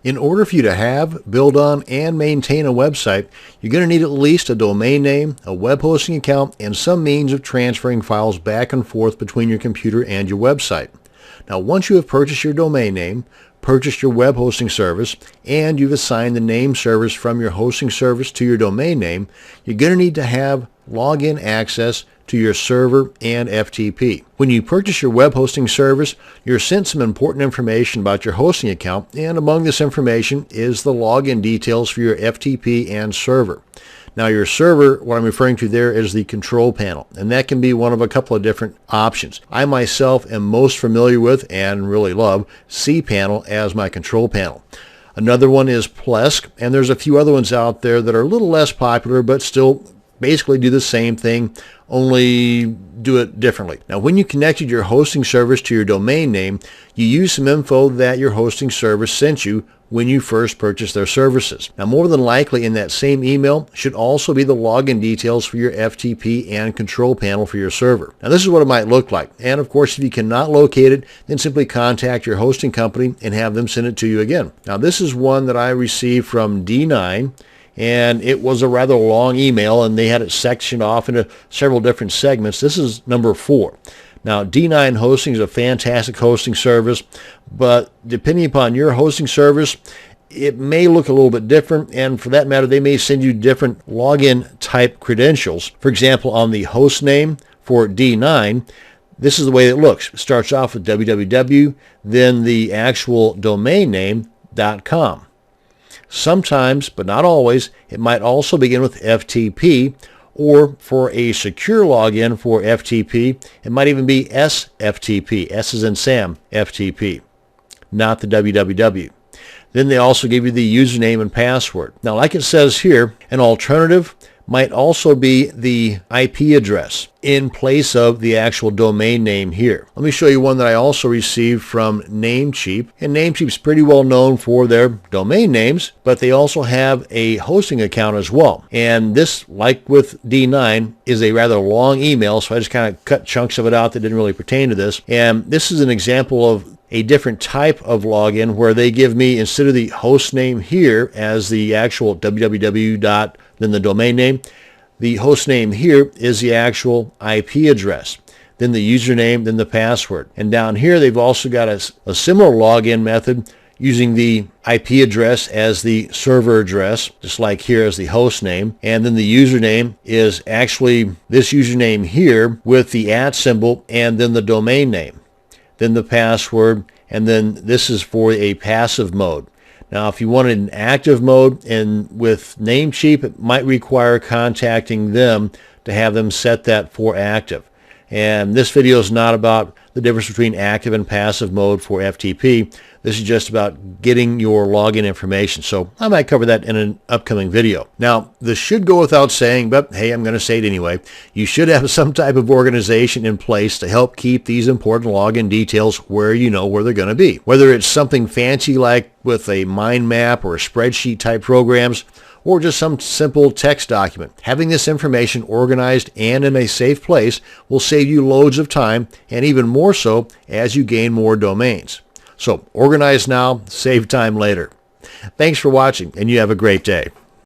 In order for you to have, build on, and maintain a website, you're going to need at least a domain name, a web hosting account, and some means of transferring files back and forth between your computer and your website. Now, once you have purchased your domain name, purchased your web hosting service, and you've assigned the name service from your hosting service to your domain name, you're going to need to have login access to your server and FTP. When you purchase your web hosting service, you're sent some important information about your hosting account, and among this information is the login details for your FTP and server. Now, your server, what I'm referring to there is the control panel, and that can be one of a couple of different options. I myself am most familiar with and really love cPanel as my control panel. Another one is Plesk, and there's a few other ones out there that are a little less popular but still basically do the same thing, only do it differently. Now, when you connected your hosting service to your domain name, you use some info that your hosting service sent you when you first purchased their services. Now, more than likely in that same email should also be the login details for your FTP and control panel for your server. Now, this is what it might look like. And of course, if you cannot locate it, then simply contact your hosting company and have them send it to you again. Now, this is one that I received from D9. And it was a rather long email, and they had it sectioned off into several different segments. This is number 4. Now, D9 Hosting is a fantastic hosting service, but depending upon your hosting service, it may look a little bit different, and for that matter, they may send you different login type credentials. For example, on the host name for D9, this is the way it looks. It starts off with www, then the actual domain name .com. Sometimes, but not always, it might also begin with FTP, or for a secure login for FTP, it might even be SFTP, S as in Sam, FTP, not the www. Then they also give you the username and password. Now, like it says here, an alternative might also be the IP address in place of the actual domain name here. Let me show you one that I also received from Namecheap. And Namecheap's pretty well known for their domain names, but they also have a hosting account as well. And this, like with D9, is a rather long email, so I just kind of cut chunks of it out that didn't really pertain to this. And this is an example of a different type of login where they give me, instead of the host name here as the actual www. Then the domain name, the host name here is the actual IP address, then the username, then the password. And down here they've also got a similar login method using the IP address as the server address, just like here as the host name. And then the username is actually this username here with the @ symbol and then the domain name, then the password, and then this is for a passive mode. Now, if you wanted an active mode, and with Namecheap, it might require contacting them to have them set that for active. And this video is not about the difference between active and passive mode for FTP. This is just about getting your login information. So I might cover that in an upcoming video. Now, this should go without saying, but hey, I'm going to say it anyway. You should have some type of organization in place to help keep these important login details where you know where they're going to be. Whether it's something fancy like with a mind map or a spreadsheet type programs, or just some simple text document. Having this information organized and in a safe place will save you loads of time, and even more so as you gain more domains. So organize now, save time later. Thanks for watching, and you have a great day.